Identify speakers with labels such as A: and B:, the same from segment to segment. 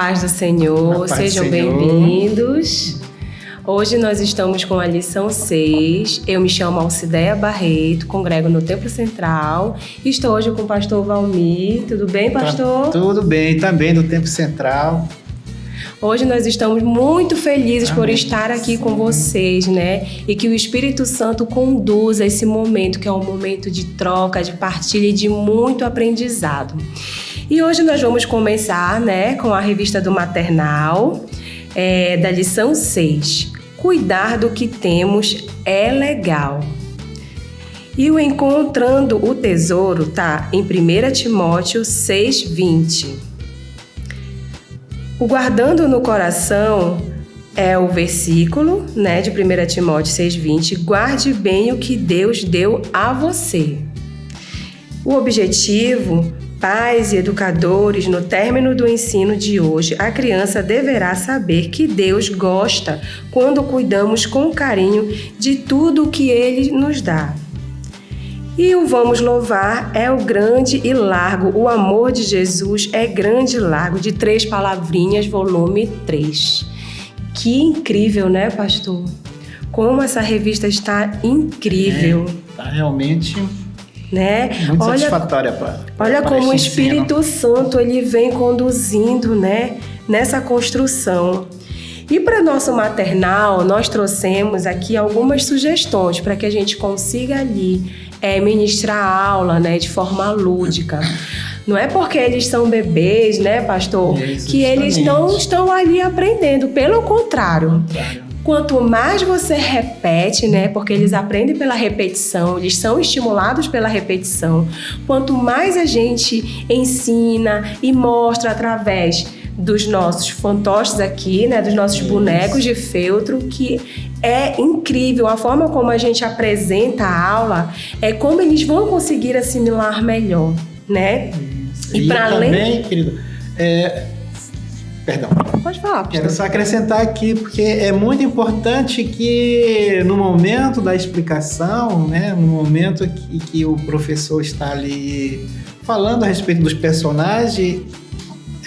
A: paz do Senhor, sejam bem-vindos. Hoje nós estamos com a lição 6. Eu me chamo Alcideia Barreto, congrego no Templo Central. Estou hoje com o pastor Valmir. Tudo bem, pastor?
B: Tudo bem, também do Templo Central.
A: Hoje nós estamos muito felizes por estar aqui com vocês, né? E que o Espírito Santo conduza esse momento, que é um momento de troca, de partilha e de muito aprendizado. E hoje nós vamos começar, né, com a revista do maternal, da lição 6. Cuidar do que temos é legal. E o Encontrando o Tesouro tá em 1 Timóteo 6:20. O guardando no coração é o versículo, né, de 1 Timóteo 6:20. Guarde bem o que Deus deu a você. O objetivo, pais e educadores, no término do ensino de hoje, a criança deverá saber que Deus gosta quando cuidamos com carinho de tudo o que Ele nos dá. E o Vamos Louvar é o grande e largo, o amor de Jesus é grande e largo, de 3 palavrinhas, volume 3. Que incrível, né, pastor? Como essa revista está incrível.
B: Está realmente,
A: né?
B: Muito satisfatória para
A: Olha como o Espírito Santo ele vem conduzindo, né, nessa construção. E para nosso maternal, nós trouxemos aqui algumas sugestões para que a gente consiga ali ministrar a aula, né, de forma lúdica. Não é porque eles são bebês, né, pastor, que eles estão ali aprendendo. Pelo contrário. Quanto mais você repete, né, porque eles aprendem pela repetição, eles são estimulados pela repetição. Quanto mais a gente ensina e mostra através dos nossos fantoches aqui, né, dos nossos bonecos de feltro, que é incrível a forma como a gente apresenta a aula, é como eles vão conseguir assimilar melhor, né?
B: E para além... também, querido, Perdão.
A: Pode falar, pastor.
B: Quero só acrescentar aqui, porque é muito importante que no momento da explicação, né, no momento que o professor está ali falando a respeito dos personagens,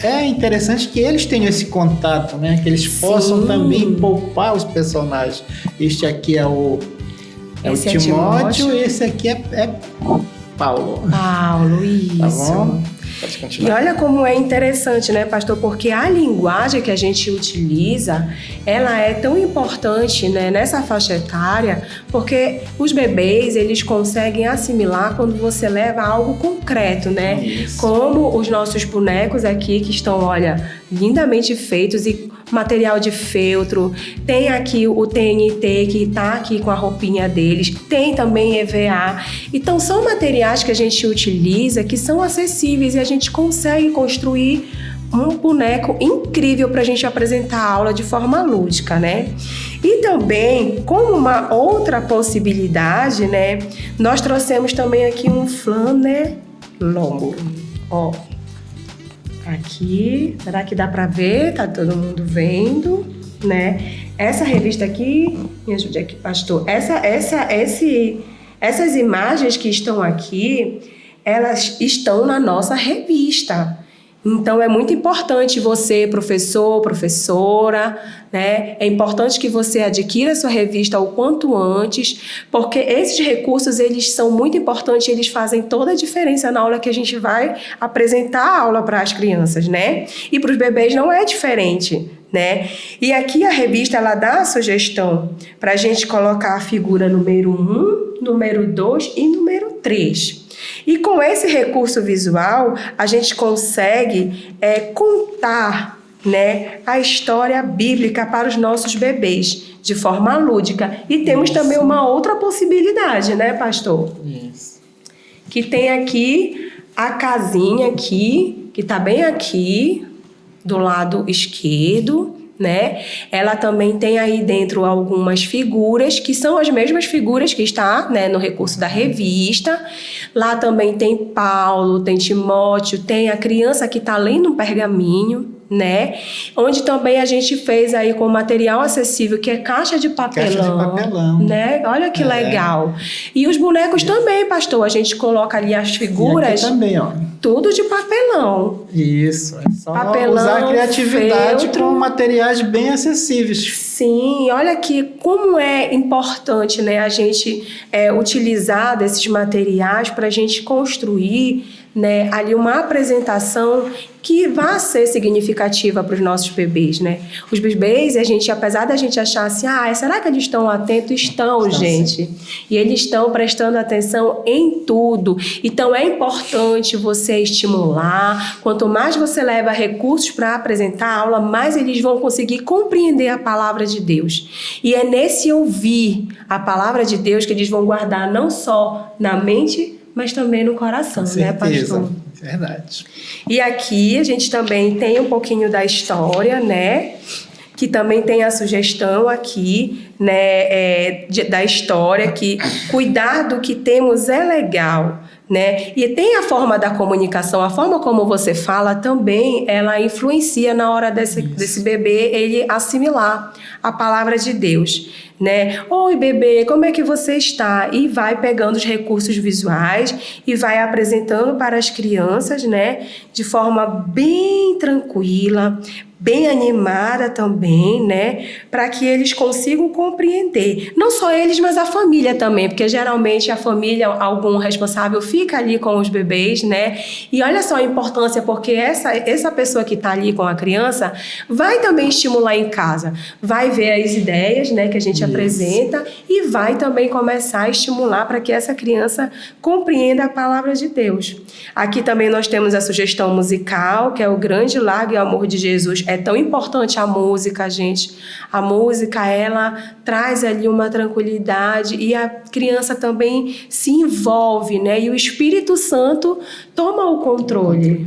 B: é interessante que eles tenham esse contato, né, que eles possam também poupar os personagens. Este aqui é o Timóteo, e esse aqui é Paulo.
A: Paulo, isso.
B: Tá bom? Pode continuar.
A: E olha como é interessante, né, pastor? Porque a linguagem que a gente utiliza, ela é tão importante, né, nessa faixa etária, porque os bebês, eles conseguem assimilar quando você leva algo concreto, né?
B: Isso.
A: Como os nossos bonecos aqui, que estão, olha, lindamente feitos e material de feltro. Tem aqui o TNT, que está aqui com a roupinha deles. Tem também EVA. Então, são materiais que a gente utiliza que são acessíveis e a gente consegue construir um boneco incrível para a gente apresentar a aula de forma lúdica, né? E também, como uma outra possibilidade, né, nós trouxemos também aqui um flanelon. Ó, aqui, será que dá para ver? Tá todo mundo vendo, né? Essa revista aqui, me ajude aqui, pastor. Essas imagens que estão aqui, elas estão na nossa revista. Então, é muito importante você, professor, professora, né? É importante que você adquira a sua revista o quanto antes, porque esses recursos, eles são muito importantes, eles fazem toda a diferença na aula que a gente vai apresentar a aula para as crianças, né? E para os bebês não é diferente, né? E aqui a revista, ela dá a sugestão para a gente colocar a figura número 1, número 2 e número 3. E com esse recurso visual, a gente consegue contar, né, a história bíblica para os nossos bebês de forma lúdica. E temos também uma outra possibilidade, né, pastor?
B: Isso.
A: Que tem aqui a casinha aqui, que está bem aqui, do lado esquerdo, né? Ela também tem aí dentro algumas figuras, que são as mesmas figuras que está, né, no recurso da revista. Lá também tem Paulo, tem Timóteo, tem a criança que está lendo um pergaminho, né? Onde também a gente fez aí com material acessível, que é caixa de papelão. Né? Olha que legal. E os bonecos também, pastor. A gente coloca ali as figuras.
B: E aqui também, ó.
A: Tudo de papelão.
B: Isso. É só
A: papelão,
B: usar a criatividade
A: feltro.
B: com materiais bem acessíveis.
A: Sim, olha que como é importante, né, a gente utilizar desses materiais para a gente construir, né, ali uma apresentação que vai ser significativa para os nossos bebês, né? Os bebês, apesar da gente achar assim, será que eles estão atentos? Estão, gente. Sim. E eles estão prestando atenção em tudo. Então, é importante você estimular. Quanto mais você leva recursos para apresentar a aula, mais eles vão conseguir compreender a palavra de Deus. E é nesse ouvir a palavra de Deus que eles vão guardar não só na mente, mas também no coração, né, pastor?
B: Verdade.
A: E aqui a gente também tem um pouquinho da história, né? Que também tem a sugestão aqui, né, da história, que cuidar do que temos é legal, né? E tem a forma da comunicação, a forma como você fala também, ela influencia na hora desse bebê ele assimilar a palavra de Deus, né? Oi, bebê, como é que você está? E vai pegando os recursos visuais e vai apresentando para as crianças, né? De forma bem tranquila, bem animada também, né? Para que eles consigam compreender. Não só eles, mas a família também, porque geralmente a família, algum responsável fica ali com os bebês, né? E olha só a importância, porque essa pessoa que está ali com a criança vai também estimular em casa, vai ver as ideias, né, que a gente apresenta e vai também começar a estimular para que essa criança compreenda a palavra de Deus. Aqui também nós temos a sugestão musical, que é o Grande Lago e Amor de Jesus. É tão importante a música, gente. A música, ela traz ali uma tranquilidade e a criança também se envolve, né? E o Espírito Santo toma o controle.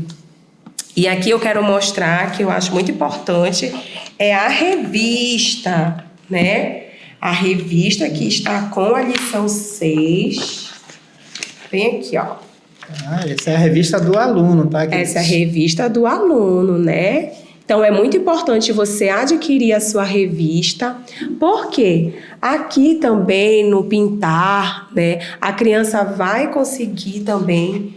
A: E aqui eu quero mostrar, que eu acho muito importante, é a revista, né? A revista que está com a lição 6. Vem aqui, ó.
B: Essa é a revista do aluno, tá?
A: Essa é a revista do aluno, né? Então, é muito importante você adquirir a sua revista, porque aqui também no pintar, né, a criança vai conseguir também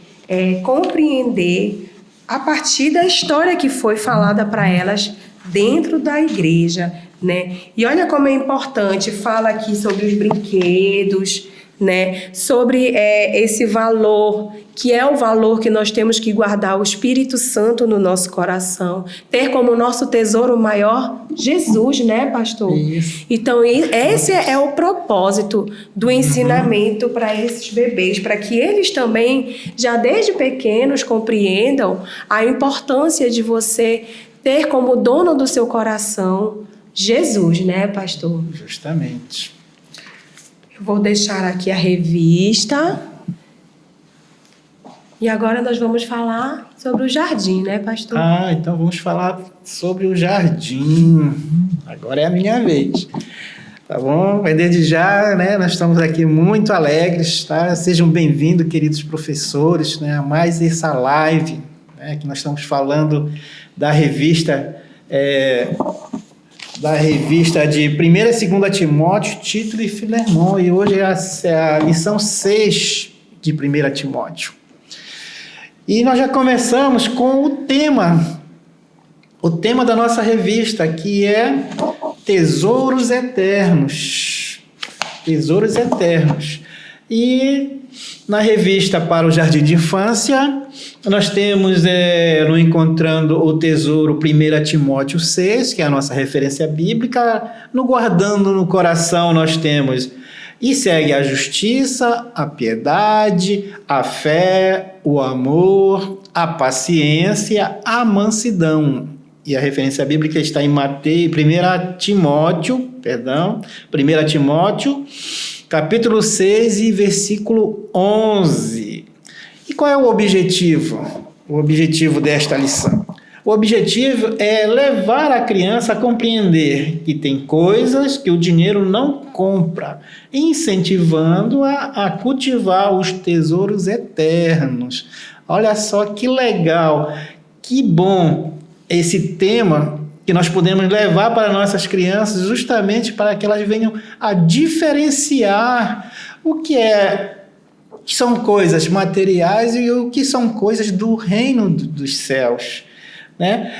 A: compreender a partir da história que foi falada para elas dentro da igreja, né? E olha como é importante, fala aqui sobre os brinquedos, né? Sobre esse valor, que é o valor que nós temos que guardar o Espírito Santo no nosso coração, ter como nosso tesouro maior Jesus, né, pastor?
B: Isso.
A: Então, esse é o propósito do ensinamento para esses bebês, para que eles também, já desde pequenos, compreendam a importância de você ter como dono do seu coração Jesus, né, pastor?
B: Justamente.
A: Vou deixar aqui a revista. E agora nós vamos falar sobre o jardim, né, pastor?
B: Então vamos falar sobre o jardim. Agora é a minha vez. Tá bom? Mas desde já, né, nós estamos aqui muito alegres, tá? Sejam bem-vindos, queridos professores, né, a mais essa live, né, que nós estamos falando da revista... da revista de 1ª e 2ª Timóteo, Tito e Filemon, e hoje é a lição 6 de 1ª Timóteo. E nós já começamos com o tema da nossa revista, que é Tesouros Eternos. Tesouros Eternos. E na revista para o Jardim de Infância, nós temos no Encontrando o Tesouro 1 Timóteo 6, que é a nossa referência bíblica. No Guardando no Coração nós temos e segue a justiça, a piedade, a fé, o amor, a paciência, a mansidão. E a referência bíblica está em 1 Timóteo, capítulo 6 e versículo 11. E qual é o objetivo? O objetivo desta lição? O objetivo é levar a criança a compreender que tem coisas que o dinheiro não compra, incentivando-a a cultivar os tesouros eternos. Olha só que legal, que bom esse tema que nós podemos levar para nossas crianças, justamente para que elas venham a diferenciar o que são coisas materiais e o que são coisas do reino dos céus, né?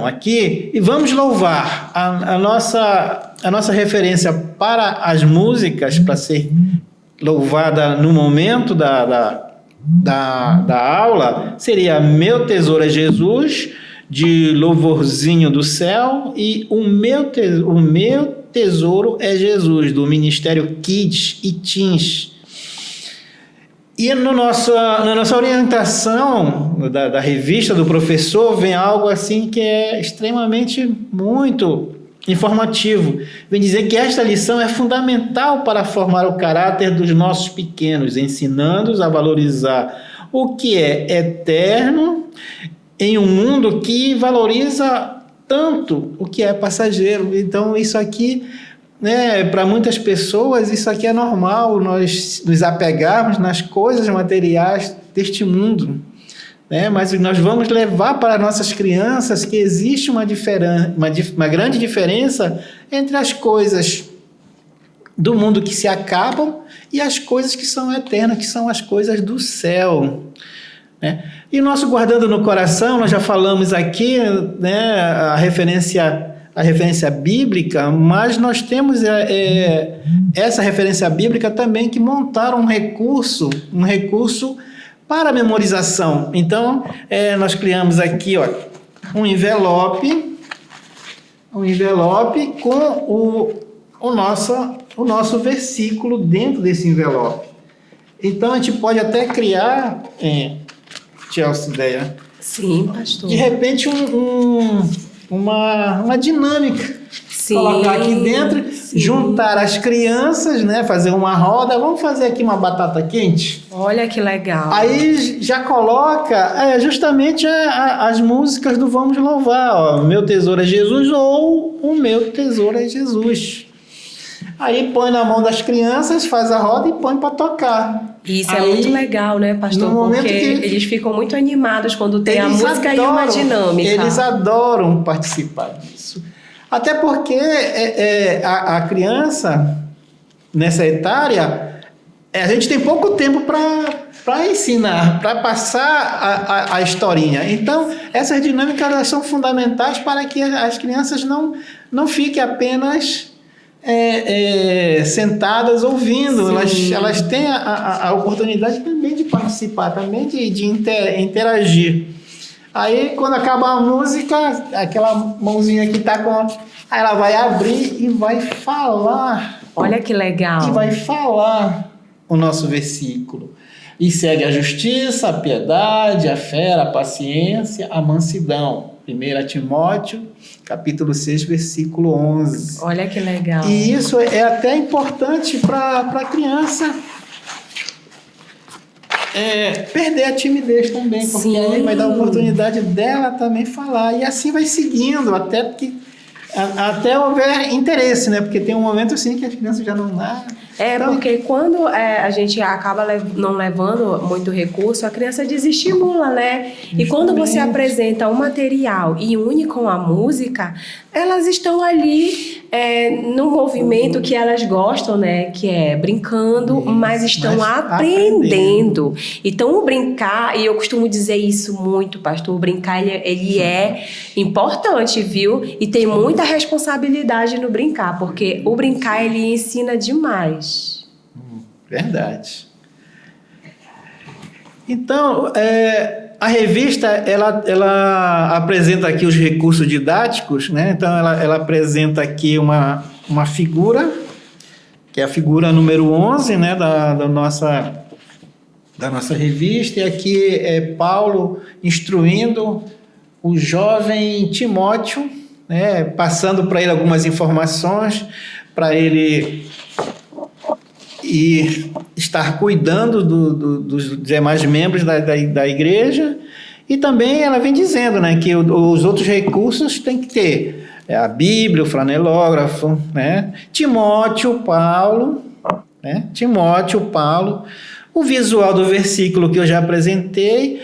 B: Aqui, e vamos louvar a nossa referência para as músicas, para ser louvada no momento da aula, seria Meu Tesouro é Jesus, de Louvorzinho do Céu, e o meu Tesouro é Jesus, do Ministério Kids e Teens. E na nossa orientação da revista do professor, vem algo assim que é extremamente muito informativo. Vem dizer que esta lição é fundamental para formar o caráter dos nossos pequenos, ensinando-os a valorizar o que é eterno em um mundo que valoriza tanto o que é passageiro. Então, isso aqui, né, para muitas pessoas, isso aqui é normal, nós nos apegarmos nas coisas materiais deste mundo, né? Mas nós vamos levar para nossas crianças que existe uma grande diferença entre as coisas do mundo que se acabam e as coisas que são eternas, que são as coisas do céu, né? E o nosso guardando no coração, nós já falamos aqui, né, a referência bíblica, mas nós temos essa referência bíblica também que montar um recurso para memorização. Então, nós criamos aqui, ó, um envelope com o nosso versículo dentro desse envelope. Então, a gente pode até criar, Chelsea, ideia.
A: Sim, pastor.
B: De repente, uma dinâmica.
A: Sim,
B: colocar aqui dentro,
A: sim.
B: Juntar as crianças, né? Fazer uma roda. Vamos fazer aqui uma batata quente?
A: Olha que legal.
B: Aí já coloca justamente as músicas do Vamos Louvar. Ó, Meu Tesouro é Jesus ou O Meu Tesouro é Jesus. Aí põe na mão das crianças, faz a roda e põe para tocar.
A: Isso é muito legal, né, pastor? Porque eles ficam muito animados quando tem a música e uma dinâmica.
B: Eles adoram participar disso. Até porque a criança, nessa etária, a gente tem pouco tempo para ensinar, para passar a historinha. Então, essas dinâmicas elas são fundamentais para que as crianças não fiquem apenas sentadas ouvindo. Elas têm a oportunidade também de participar, também de interagir. Aí, quando acaba a música, aquela mãozinha que está aí ela vai abrir e vai falar.
A: Olha que legal.
B: E vai falar o nosso versículo. E segue a justiça, a piedade, a fé, a paciência, a mansidão. 1 Timóteo, capítulo 6, versículo 11.
A: Olha que legal.
B: E isso é até importante para a criança perder a timidez também, porque
A: Sim.
B: aí vai dar a oportunidade dela também falar. E assim vai seguindo, até houver interesse, né? Porque tem um momento assim que as crianças já não dá. Então,
A: porque quando a gente acaba não levando muito recurso, a criança desestimula, né? Justamente. E quando você apresenta um material e une com a música, elas estão ali no movimento que elas gostam, né? Que é brincando, mas estão aprendendo. Então, o brincar, e eu costumo dizer isso muito, pastor, o brincar, ele é importante, viu? E tem muita responsabilidade no brincar, porque o brincar, ele ensina demais.
B: Verdade. Então, a revista, ela apresenta aqui os recursos didáticos, né? Então, ela apresenta aqui uma figura, que é a figura número 11, né? da nossa revista, e aqui é Paulo instruindo o jovem Timóteo, né? Passando para ele algumas informações, para ele e estar cuidando dos demais membros da igreja. E também ela vem dizendo, né, que os outros recursos tem que ter a Bíblia, o flanelógrafo, né, Timóteo, Paulo, o visual do versículo que eu já apresentei,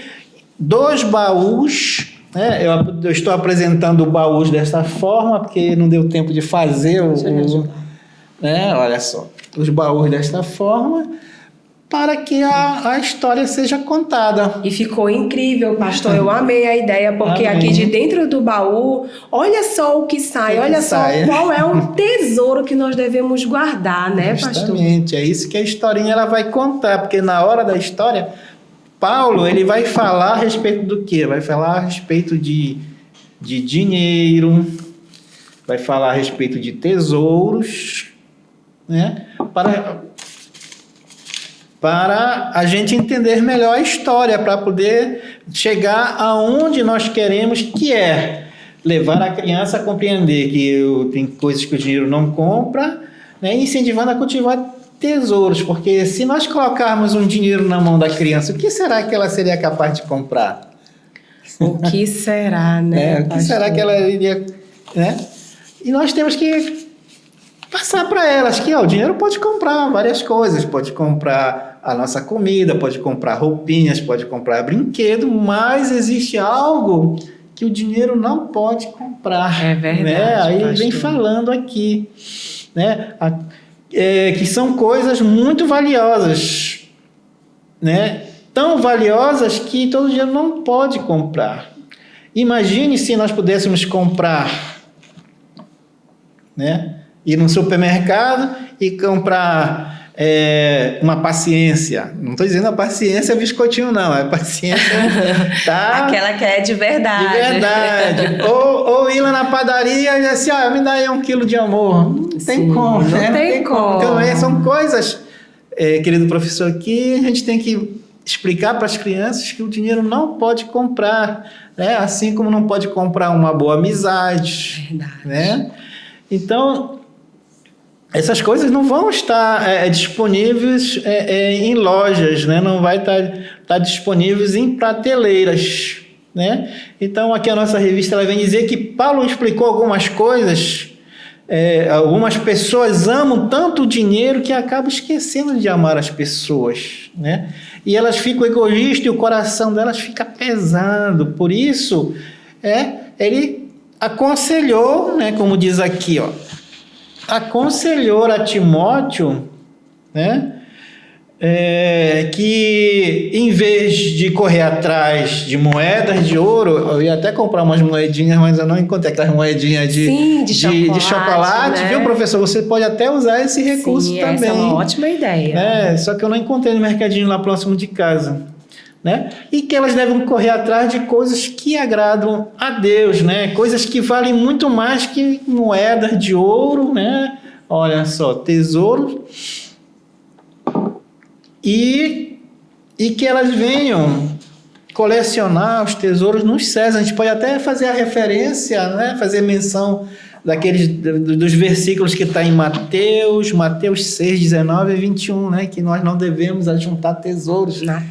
B: 2 baús, né? Eu estou apresentando o baús dessa forma, porque não deu tempo de fazer né? Olha só, os baús desta forma, para que a história seja contada.
A: E ficou incrível, pastor. Eu amei a ideia, porque
B: Amém.
A: aqui de dentro do baú, olha só o que sai, olha só qual é o tesouro que nós devemos guardar, né, pastor?
B: Justamente, é isso que a historinha ela vai contar, porque na hora da história, Paulo ele vai falar a respeito do quê? Vai falar a respeito de dinheiro, vai falar a respeito de tesouros, né? Para a gente entender melhor a história, para poder chegar aonde nós queremos, que é levar a criança a compreender que tem coisas que o dinheiro não compra, né? Incentivando a cultivar tesouros, porque se nós colocarmos um dinheiro na mão da criança, o que será que ela seria capaz de comprar?
A: O que será, né?
B: O que será que ela iria... Né? E nós temos que passar para elas que o dinheiro pode comprar várias coisas, pode comprar a nossa comida, pode comprar roupinhas, pode comprar brinquedo, mas existe algo que o dinheiro não pode comprar.
A: É verdade,
B: né? Aí ele vem falando aqui, né? Que são coisas muito valiosas, né? Tão valiosas que todo dinheiro não pode comprar. Imagine se nós pudéssemos comprar, né? Ir no supermercado e comprar uma paciência. Não estou dizendo a paciência biscoitinho, não. É paciência... Tá?
A: Aquela que é de verdade.
B: De verdade. ou ir lá na padaria e dizer assim, me dá aí 1 quilo de amor. Não tem como.
A: Não
B: né?
A: tem como.
B: Então, são coisas, querido professor, que a gente tem que explicar para as crianças que o dinheiro não pode comprar. Né? Assim como não pode comprar uma boa amizade.
A: Verdade.
B: Né? Então... essas coisas não vão estar disponíveis em lojas, né? Não vai estar disponíveis em prateleiras, né? Então, aqui a nossa revista ela vem dizer que Paulo explicou algumas coisas, algumas pessoas amam tanto o dinheiro que acabam esquecendo de amar as pessoas, né? E elas ficam egoístas e o coração delas fica pesado. Por isso, ele aconselhou, né? Como diz aqui, aconselhou a Timóteo, né, que em vez de correr atrás de moedas de ouro, eu ia até comprar umas moedinhas, mas eu não encontrei aquelas moedinhas de chocolate, né? Viu, professor? Você pode até usar esse recurso também.
A: Essa é uma ótima ideia.
B: Só que eu não encontrei no mercadinho lá próximo de casa. Né? E que elas devem correr atrás de coisas que agradam a Deus, né? Coisas que valem muito mais que moedas de ouro, né? Olha só, tesouro, e que elas venham colecionar os tesouros nos céus. A gente pode até fazer a referência, né? Fazer menção dos versículos que está em Mateus 6, 19 e 21, né? Que nós não devemos ajuntar tesouros
A: na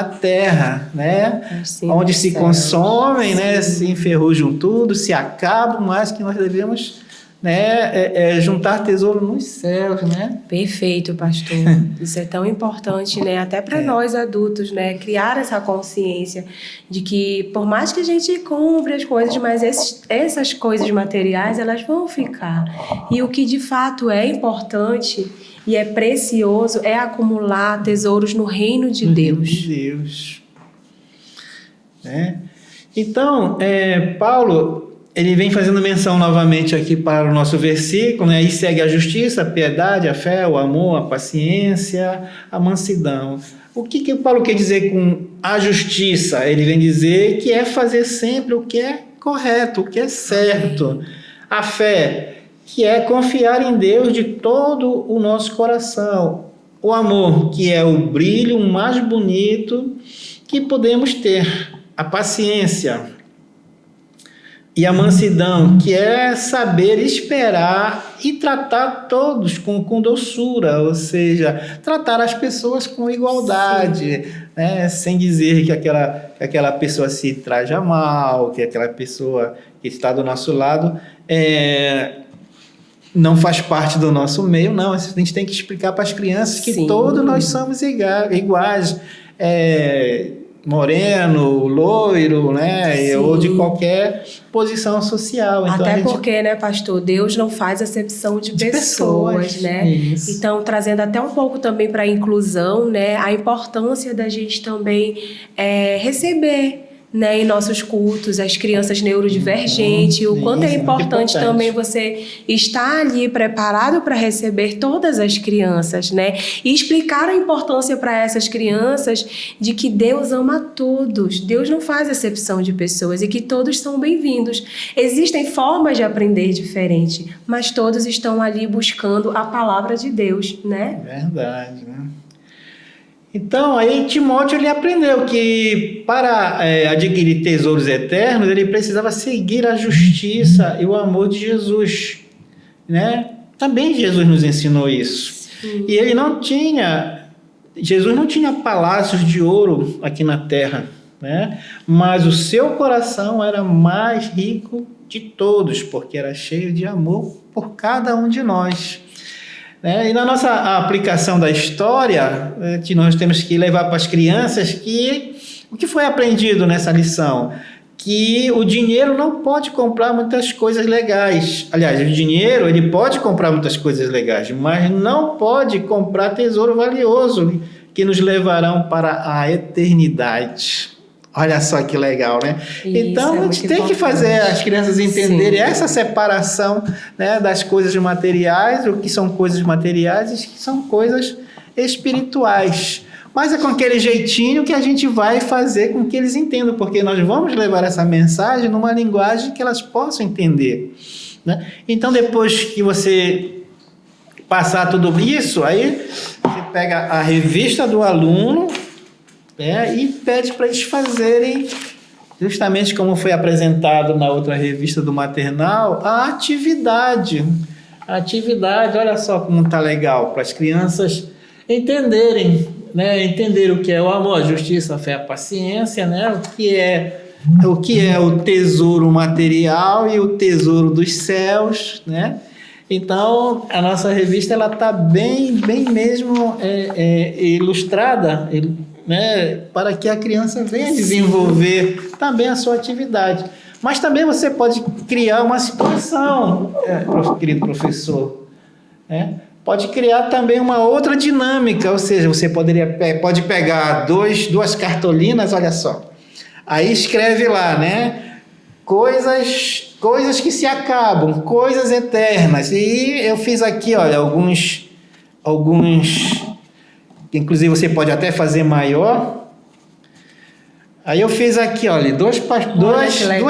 A: terra,
B: né? Onde se consomem, né? Se enferrujam tudo, se acabam, mas que nós devemos, né? Juntar tesouro nos céus, né?
A: Perfeito, pastor. Isso é tão importante, né? Até para nós adultos, né? Criar essa consciência de que, por mais que a gente compre as coisas, mas essas coisas materiais, elas vão ficar. E o que de fato é importante e é precioso é acumular tesouros no reino de Deus.
B: Então, Paulo... ele vem fazendo menção novamente aqui para o nosso versículo, né? Aí segue a justiça, a piedade, a fé, o amor, a paciência, a mansidão. O que Paulo quer dizer com a justiça? Ele vem dizer que é fazer sempre o que é correto, o que é certo. A fé, que é confiar em Deus de todo o nosso coração. O amor, que é o brilho mais bonito que podemos ter. A paciência e a mansidão, que é saber esperar e tratar todos com doçura, ou seja, tratar as pessoas com igualdade, né? Sem dizer que aquela pessoa se traja mal, que aquela pessoa que está do nosso lado não faz parte do nosso meio. Não, a gente tem que explicar para as crianças que todos nós somos iguais. moreno, loiro, né?
A: Sim.
B: Ou de qualquer posição social. Então,
A: até porque, né, pastor, Deus não faz acepção de pessoas, né?
B: Isso.
A: Então, trazendo até um pouco também para a inclusão, né? A importância da gente também receber, né, em nossos cultos as crianças neurodivergentes, o quanto é importante também você estar ali preparado para receber todas as crianças, né, e explicar a importância para essas crianças de que Deus ama todos, Deus não faz acepção de pessoas e que todos são bem-vindos. Existem formas de aprender diferente, mas todos estão ali buscando a palavra de Deus, né?
B: Verdade, né? Então, aí Timóteo ele aprendeu que para adquirir tesouros eternos, ele precisava seguir a justiça e o amor de Jesus, né? Também Jesus nos ensinou isso. Sim. E Jesus não tinha palácios de ouro aqui na terra, né? Mas o seu coração era mais rico de todos, porque era cheio de amor por cada um de nós. E na nossa aplicação da história, que nós temos que levar para as crianças o que foi aprendido nessa lição? Que o dinheiro não pode comprar muitas coisas legais. Aliás, o dinheiro ele pode comprar muitas coisas legais, mas não pode comprar tesouro valioso que nos levarão para a eternidade. Olha só que legal, né? Isso, então, a gente tem que fazer as crianças entenderem essa separação, né, das coisas materiais, o que são coisas materiais e o que são coisas espirituais. Mas é com aquele jeitinho que a gente vai fazer com que eles entendam, porque nós vamos levar essa mensagem numa linguagem que elas possam entender, né? Então, depois que você passar tudo isso, aí você pega a revista do aluno, e pede para eles fazerem, justamente como foi apresentado na outra revista do maternal, a atividade. A atividade, olha só como está legal, para as crianças entenderem, né? Entender o que é o amor, a justiça, a fé, a paciência, né? O que é o tesouro material e o tesouro dos céus, né? Então, a nossa revista está bem mesmo ilustrada, né, para que a criança venha desenvolver também a sua atividade. Mas também você pode criar uma situação, querido professor, né? Pode criar também uma outra dinâmica, ou seja, você pode pegar duas cartolinas, olha só, aí escreve lá, né, coisas que se acabam, coisas eternas, e eu fiz aqui, olha, alguns inclusive você pode até fazer maior. Aí eu fiz aqui, olha, duas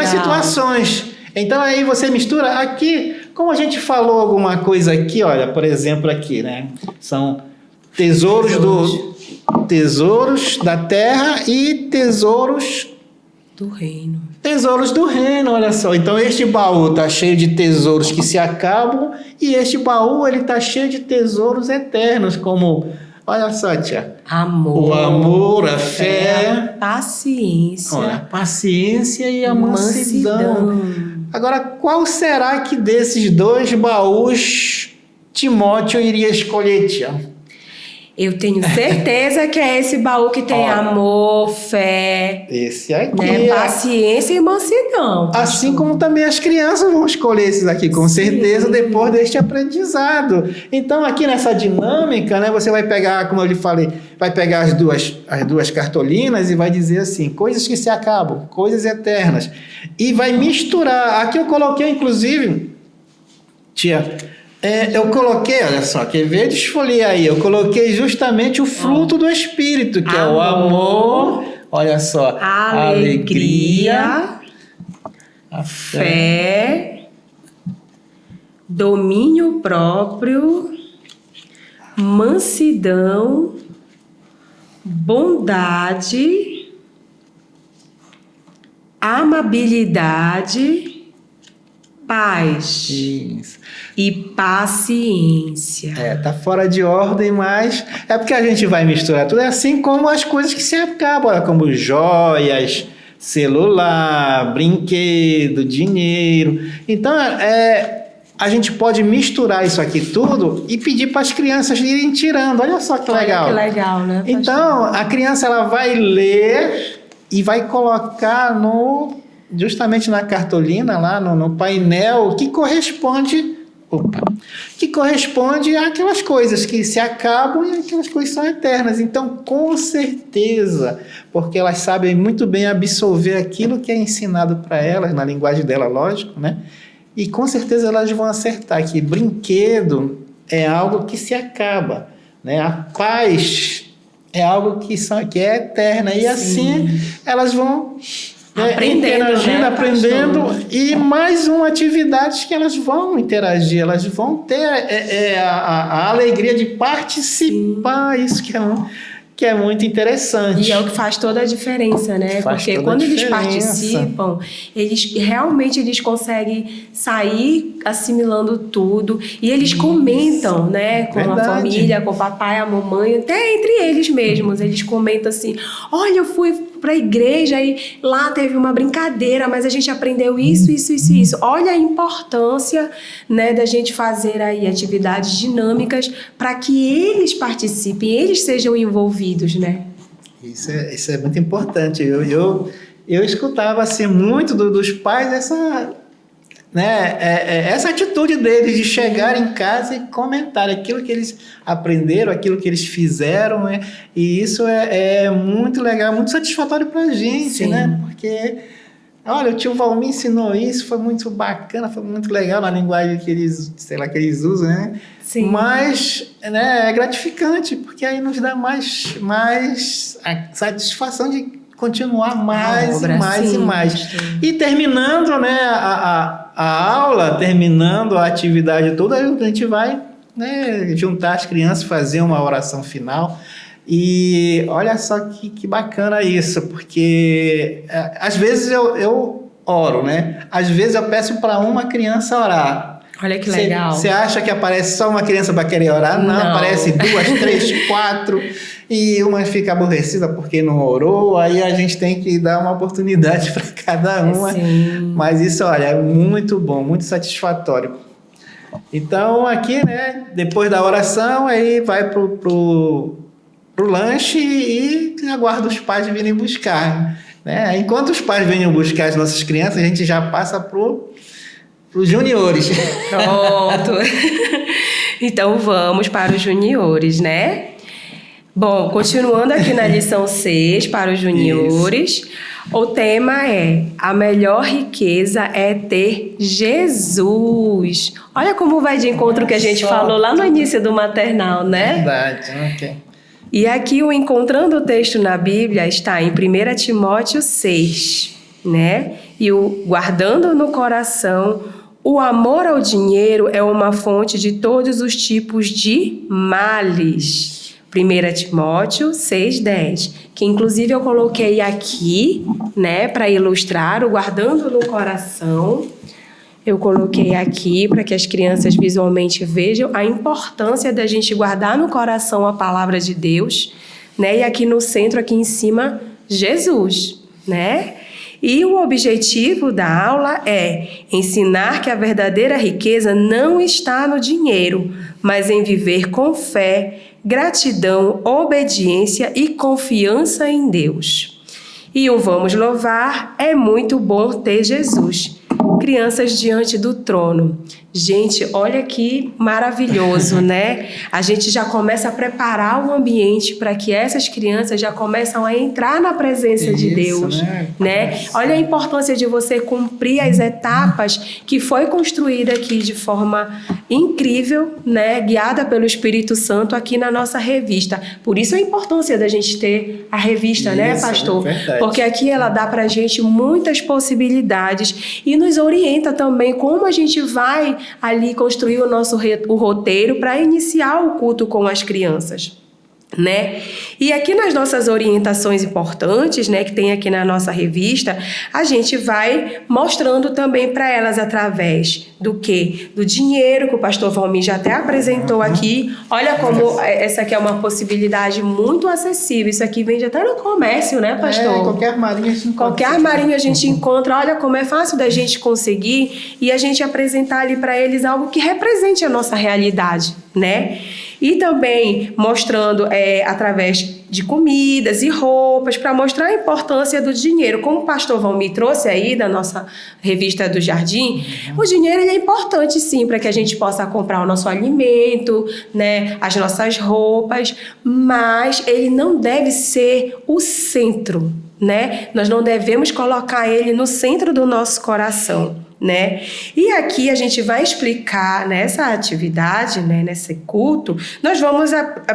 B: situações. Então aí você mistura aqui, como a gente falou alguma coisa aqui, olha, por exemplo aqui, né? São tesouros da terra e tesouros
A: do reino.
B: Tesouros do reino, olha só. Então este baú está cheio de tesouros que se acabam e este baú ele está cheio de tesouros eternos, como, olha só, tia.
A: Amor.
B: O amor, a fé.
A: A paciência.
B: Olha, a paciência e a mansidão. Agora, qual será que desses dois baús Timóteo iria escolher, tia?
A: Eu tenho certeza que é esse baú que tem amor, fé,
B: esse aqui,
A: né? Paciência e mansidão.
B: Assim como também as crianças vão escolher esses aqui, com certeza, depois deste aprendizado. Então, aqui nessa dinâmica, né, você vai pegar, como eu lhe falei, vai pegar as duas cartolinas e vai dizer assim, coisas que se acabam, coisas eternas. E vai misturar. Aqui eu coloquei, inclusive, tia... eu coloquei, olha só, quer ver? Desfolhei aí. Eu coloquei justamente o fruto do Espírito, que é o amor, olha só, a alegria, a fé,
A: domínio próprio, mansidão, bondade, amabilidade, paz.
B: Isso.
A: E paciência.
B: Tá fora de ordem, mas é porque a gente vai misturar tudo, assim como as coisas que se acabam, como joias, celular, brinquedo, dinheiro. Então, a gente pode misturar isso aqui tudo e pedir para as crianças irem tirando. Olha só que legal.
A: Olha que legal, né?
B: Então, a criança ela vai ler e vai colocar justamente na cartolina, lá no painel, que corresponde àquelas coisas que se acabam e aquelas coisas são eternas. Então, com certeza, porque elas sabem muito bem absorver aquilo que é ensinado para elas, na linguagem dela, lógico, né? E com certeza elas vão acertar que brinquedo é algo que se acaba, né? A paz é algo que é eterna. E assim elas vão interagindo, aprendendo, e mais uma atividade que elas vão interagir, elas vão ter a alegria de participar. Isso que é muito interessante.
A: E é o que faz toda a diferença, né? Porque quando eles participam, eles conseguem sair assimilando tudo, e eles comentam, né? Com a família, com o papai, a mamãe, até entre eles mesmos. Eles comentam assim: olha, eu fui para a igreja e lá teve uma brincadeira, mas a gente aprendeu isso. Olha a importância, né, da gente fazer aí atividades dinâmicas para que eles participem, eles sejam envolvidos, né?
B: Isso é muito importante. Eu escutava assim muito dos pais essa atitude deles de chegar em casa e comentar aquilo que eles aprenderam, aquilo que eles fizeram, né? E isso é muito legal, muito satisfatório para a gente, né? Porque, olha, o tio Valmir ensinou isso, foi muito bacana, foi muito legal na linguagem que eles usam, né?
A: Sim.
B: Mas, né, é gratificante, porque aí nos dá mais a satisfação de continuar mais e mais. E terminando, né, a aula, terminando a atividade toda, a gente vai, né, juntar as crianças, fazer uma oração final. E olha só que bacana isso, porque às vezes eu oro, né? Às vezes eu peço para uma criança orar.
A: Olha que legal.
B: Você acha que aparece só uma criança para querer orar? Não, aparece 2, 3, 4, e uma fica aborrecida porque não orou. Aí a gente tem que dar uma oportunidade para cada uma. Mas isso, olha, é muito bom, muito satisfatório. Então aqui, né, depois da oração, aí vai pro lanche e aguarda os pais virem buscar, né? Enquanto os pais vêm buscar as nossas crianças, a gente já passa os juniores.
A: Pronto. Então vamos para os juniores, né? Bom, continuando aqui na lição 6 para os juniores, o tema é: a melhor riqueza é ter Jesus. Olha como vai de encontro o que a gente falou lá no início do maternal, né?
B: Verdade, ok.
A: E aqui o Encontrando o Texto na Bíblia está em 1 Timóteo 6, né? E o Guardando no Coração: o amor ao dinheiro é uma fonte de todos os tipos de males. 1 Timóteo 6,10, que inclusive eu coloquei aqui, né, para ilustrar o Guardando no Coração. Eu coloquei aqui para que as crianças visualmente vejam a importância da gente guardar no coração a palavra de Deus, né? E aqui no centro, aqui em cima, Jesus, né? E o objetivo da aula é ensinar que a verdadeira riqueza não está no dinheiro, mas em viver com fé, gratidão, obediência e confiança em Deus. E o Vamos Louvar: é muito bom ter Jesus. Crianças diante do trono. Gente, olha que maravilhoso, né? A gente já começa a preparar o ambiente para que essas crianças já começam a entrar na presença de Deus, né? Olha a importância de você cumprir as etapas que foi construída aqui de forma incrível, né? Guiada pelo Espírito Santo aqui na nossa revista. Por isso a importância da gente ter a revista, né, pastor? Porque aqui ela dá pra gente muitas possibilidades e nos orienta também como a gente vai ali construir o roteiro para iniciar o culto com as crianças, né? E aqui nas nossas orientações importantes, né, que tem aqui na nossa revista, a gente vai mostrando também para elas através do quê? Do dinheiro, que o pastor Valmir já até apresentou aqui. Olha como essa aqui é uma possibilidade muito acessível. Isso aqui vende até no comércio, né, pastor?
B: Qualquer armarinho a gente encontra.
A: Qualquer armarinho a gente encontra. Olha como é fácil da gente conseguir e a gente apresentar ali para eles algo que represente a nossa realidade, né? E também mostrando através de comidas e roupas para mostrar a importância do dinheiro. Como o pastor Valmir trouxe aí da nossa revista do Jardim, o dinheiro ele é importante sim para que a gente possa comprar o nosso alimento, né, as nossas roupas, mas ele não deve ser o centro, né? Nós não devemos colocar ele no centro do nosso coração, né? E aqui a gente vai explicar nessa atividade, né, nesse culto, nós vamos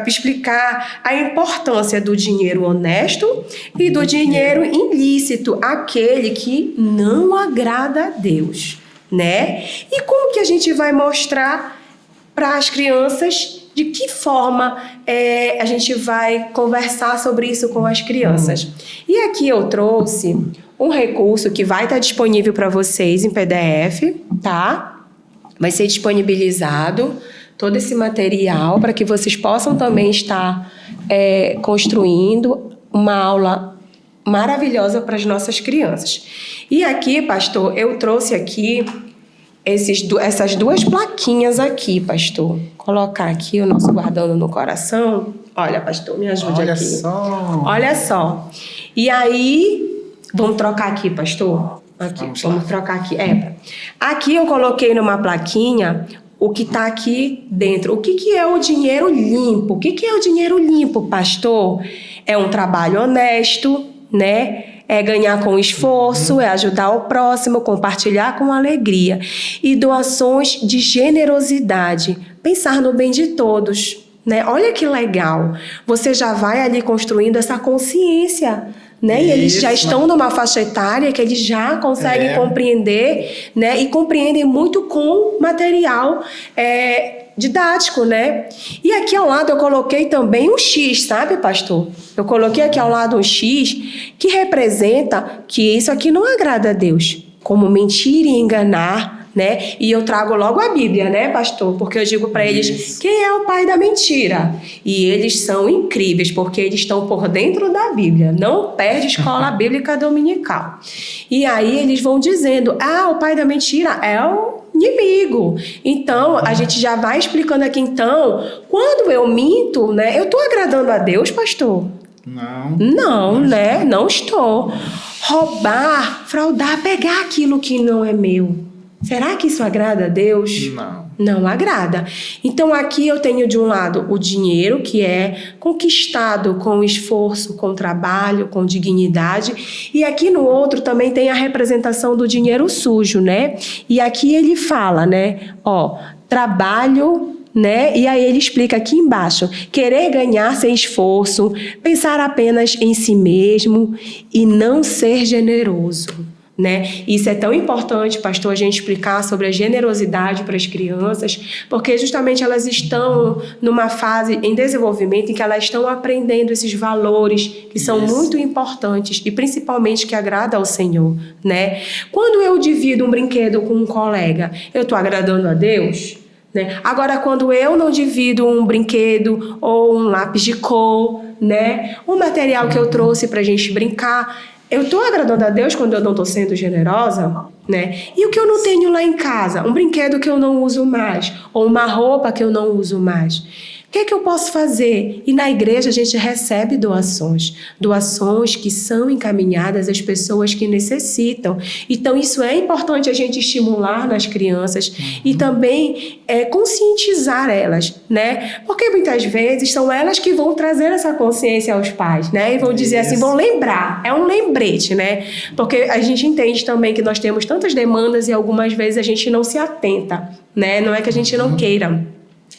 A: explicar a importância do dinheiro honesto e do dinheiro ilícito, aquele que não agrada a Deus, né? E como que a gente vai mostrar para as crianças de que forma a gente vai conversar sobre isso com as crianças. E aqui eu trouxe um recurso que vai estar disponível para vocês em PDF, tá? Vai ser disponibilizado todo esse material para que vocês possam também estar construindo uma aula maravilhosa para as nossas crianças. E aqui, pastor, eu trouxe aqui essas duas plaquinhas aqui, pastor. Colocar aqui o nosso guardando no coração. Olha, pastor, me ajude aqui. Olha só. E aí, vamos trocar aqui, pastor? Aqui, vamos trocar aqui. Aqui eu coloquei numa plaquinha o que está aqui dentro. O que é o dinheiro limpo? O que é o dinheiro limpo, pastor? É um trabalho honesto, né? É ganhar com esforço, é ajudar o próximo, compartilhar com alegria. E doações de generosidade, pensar no bem de todos, né? Olha que legal, você já vai ali construindo essa consciência, né? E eles já estão numa faixa etária que eles já conseguem compreender, né? E compreendem muito com material didático, né? E aqui ao lado eu coloquei também um X, sabe, pastor? Eu coloquei aqui ao lado um X que representa que isso aqui não agrada a Deus, como mentir e enganar, né? E eu trago logo a Bíblia, né, pastor? Porque eu digo para eles, quem é o pai da mentira? E eles são incríveis, porque eles estão por dentro da Bíblia. Não perde escola bíblica dominical. E aí eles vão dizendo, o pai da mentira é o inimigo. Então, a gente já vai explicando aqui, então, quando eu minto, né, eu estou agradando a Deus, pastor? Não, né? Não estou. Roubar, fraudar, pegar aquilo que não é meu. Será que isso agrada a Deus? Não agrada. Então, aqui eu tenho de um lado o dinheiro, que é conquistado com esforço, com trabalho, com dignidade. E aqui no outro também tem a representação do dinheiro sujo, né? E aqui ele fala, né? Trabalho, né? E aí ele explica aqui embaixo, querer ganhar sem esforço, pensar apenas em si mesmo e não ser generoso, né? Isso é tão importante, pastor, a gente explicar sobre a generosidade para as crianças, porque justamente elas estão numa fase em desenvolvimento em que elas estão aprendendo esses valores que são muito importantes e principalmente que agrada ao Senhor, né? Quando eu divido um brinquedo com um colega, eu estou agradando a Deus? Né? Agora, quando eu não divido um brinquedo ou um lápis de cor, né? Um material que eu trouxe para a gente brincar, eu estou agradando a Deus quando eu não estou sendo generosa, né? E o que eu não tenho lá em casa? Um brinquedo que eu não uso mais, ou uma roupa que eu não uso mais. O que é que eu posso fazer? E na igreja a gente recebe doações que são encaminhadas às pessoas que necessitam. Então isso é importante a gente estimular nas crianças e também conscientizar elas, né? Porque muitas vezes são elas que vão trazer essa consciência aos pais, né? E vão dizer assim, vão lembrar, é um lembrete, né? Porque a gente entende também que nós temos tantas demandas e algumas vezes a gente não se atenta, né? Não é que a gente não queira.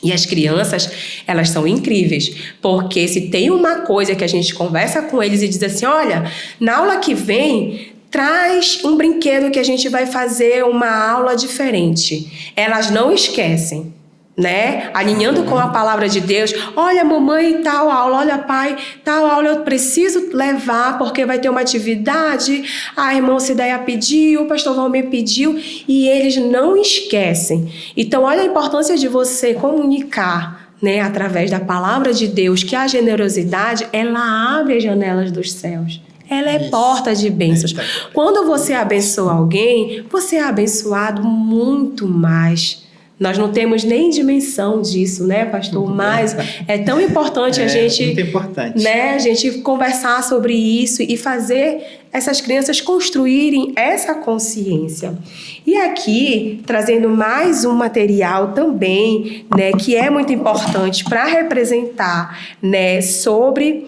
A: E as crianças, elas são incríveis, porque se tem uma coisa que a gente conversa com eles e diz assim, olha, na aula que vem, traz um brinquedo que a gente vai fazer uma aula diferente. Elas não esquecem, né? Alinhando com a palavra de Deus, olha mamãe, tal aula, olha pai, tal aula eu preciso levar porque vai ter uma atividade, a irmã Cideia pediu, o pastor Valmir pediu e eles não esquecem. Então olha a importância de você comunicar, né, através da palavra de Deus, que a generosidade, ela abre as janelas dos céus. Ela é porta de bênçãos. Quando você abençoa alguém, você é abençoado muito mais, Nós não temos nem dimensão disso, né, pastor? Mas é tão importante a gente,
B: muito importante.
A: né, a gente conversar sobre isso e fazer essas crianças construírem essa consciência. E aqui, trazendo mais um material também, né, que é muito importante para representar, né, sobre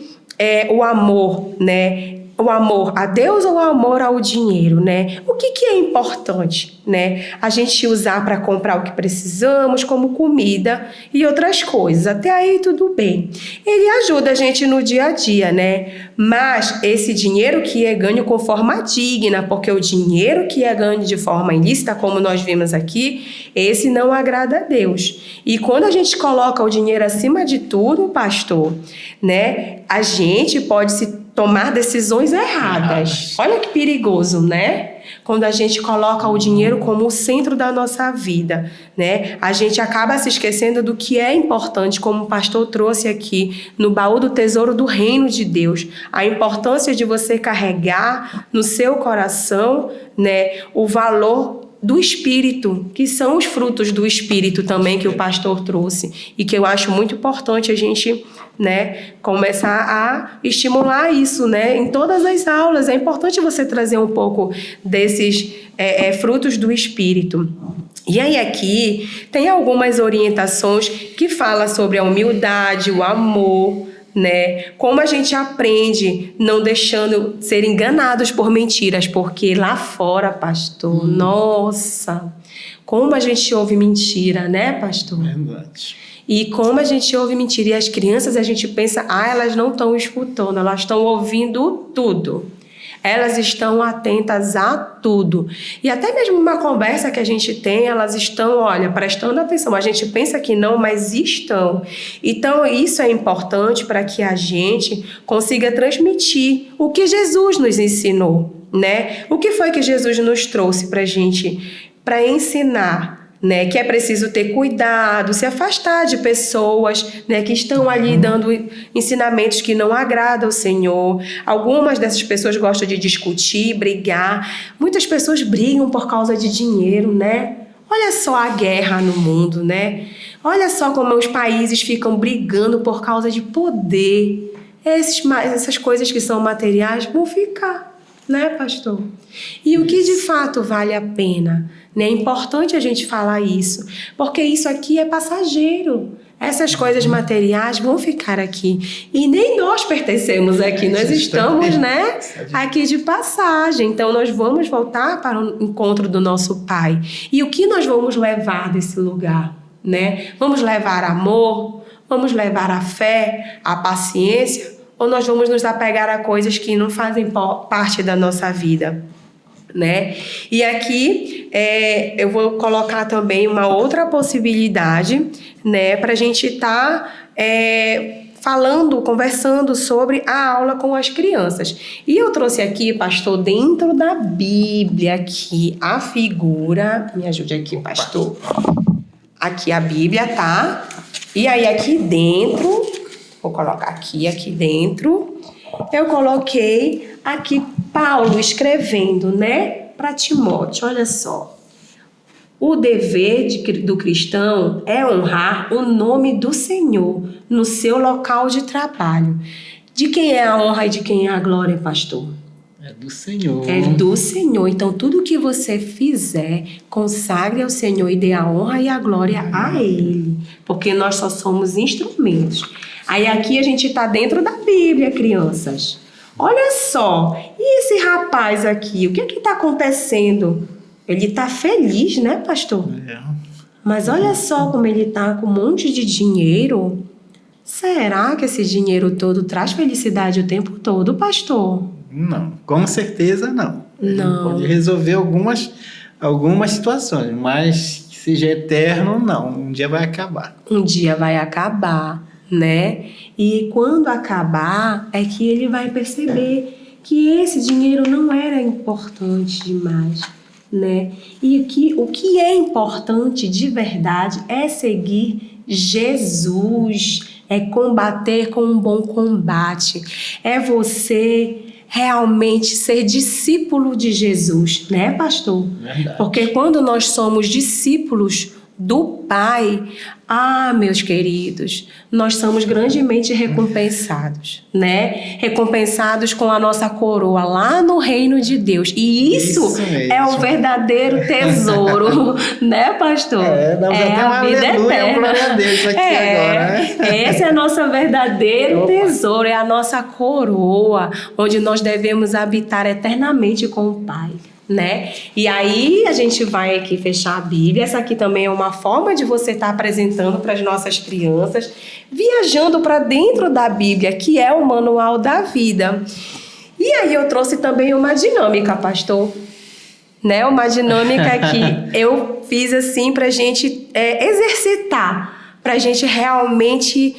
A: o amor, né? O amor a Deus ou o amor ao dinheiro, né? O que é importante, né? A gente usar para comprar o que precisamos, como comida e outras coisas. Até aí tudo bem. Ele ajuda a gente no dia a dia, né? Mas esse dinheiro que é ganho com forma digna, porque o dinheiro que é ganho de forma ilícita, como nós vimos aqui, esse não agrada a Deus. E quando a gente coloca o dinheiro acima de tudo, pastor, né? A gente pode se tomar decisões erradas. Olha que perigoso, né? Quando a gente coloca o dinheiro como o centro da nossa vida, né? A gente acaba se esquecendo do que é importante, como o pastor trouxe aqui no baú do tesouro do reino de Deus. A importância de você carregar no seu coração, né, o valor do Espírito, que são os frutos do Espírito também que o pastor trouxe e que eu acho muito importante a gente, né, começar a estimular isso, né, em todas as aulas. É importante você trazer um pouco desses frutos do Espírito. E aí aqui tem algumas orientações que falam sobre a humildade, o amor, né? Como a gente aprende não deixando ser enganados por mentiras, porque lá fora, pastor, nossa, como a gente ouve mentira, né, pastor?
B: Verdade.
A: E como a gente ouve mentira, e as crianças a gente pensa, elas não estão escutando, elas estão ouvindo tudo. Elas estão atentas a tudo. E até mesmo uma conversa que a gente tem, elas estão, olha, prestando atenção. A gente pensa que não, mas estão. Então, isso é importante para que a gente consiga transmitir o que Jesus nos ensinou, né? O que foi que Jesus nos trouxe para a gente, para ensinar, né, que é preciso ter cuidado, se afastar de pessoas, né, que estão ali dando ensinamentos que não agradam ao Senhor. Algumas dessas pessoas gostam de discutir, brigar. Muitas pessoas brigam por causa de dinheiro, né? Olha só a guerra no mundo, né? Olha só como os países ficam brigando por causa de poder. Essas coisas que são materiais vão ficar, né, pastor? E o que de fato vale a pena? É importante a gente falar isso, porque isso aqui é passageiro. Essas coisas materiais vão ficar aqui. E nem nós pertencemos aqui, nós estamos, né, aqui de passagem. Então, nós vamos voltar para o encontro do nosso Pai. E o que nós vamos levar desse lugar, né? Vamos levar amor? Vamos levar a fé, a paciência? Ou nós vamos nos apegar a coisas que não fazem parte da nossa vida? Né? E aqui eu vou colocar também uma outra possibilidade, né, para a gente estar conversando sobre a aula com as crianças. E eu trouxe aqui, pastor, dentro da Bíblia, aqui a figura, me ajude aqui, pastor. Aqui a Bíblia, tá? E aí aqui dentro, vou colocar aqui dentro, eu coloquei aqui Paulo escrevendo, né, para Timóteo. Olha só. O dever do cristão é honrar o nome do Senhor no seu local de trabalho. De quem é a honra e de quem é a glória, pastor?
B: É do Senhor.
A: É do Senhor. Então, tudo que você fizer, consagre ao Senhor e dê a honra e a glória a Ele. Porque nós só somos instrumentos. Aí aqui a gente está dentro da Bíblia, crianças. Olha só, e esse rapaz aqui, o que está acontecendo? Ele está feliz, né, pastor? Mas olha só como ele está com um monte de dinheiro. Será que esse dinheiro todo traz felicidade o tempo todo, pastor?
B: Não, com certeza não.
A: Não.
B: Pode resolver algumas situações, mas que seja eterno, não. Um dia vai acabar.
A: Um dia vai acabar, né? E quando acabar, é que ele vai perceber que esse dinheiro não era importante demais, né? E o que é importante de verdade é seguir Jesus, é combater com um bom combate, é você realmente ser discípulo de Jesus, né, pastor?
B: Verdade.
A: Porque quando nós somos discípulos do Pai, meus queridos, nós somos grandemente recompensados, né? Recompensados com a nossa coroa lá no reino de Deus. E isso é o verdadeiro tesouro, né, pastor?
B: A vida eterna. Glória a Deus aqui agora, né?
A: Esse é o nosso verdadeiro tesouro, é a nossa coroa, onde nós devemos habitar eternamente com o Pai. Né? E aí a gente vai aqui fechar a Bíblia. Essa aqui também é uma forma de você estar apresentando para as nossas crianças, viajando para dentro da Bíblia, que é o manual da vida. E aí eu trouxe também uma dinâmica, pastor, né? Uma dinâmica que eu fiz assim para a gente exercitar, para a gente realmente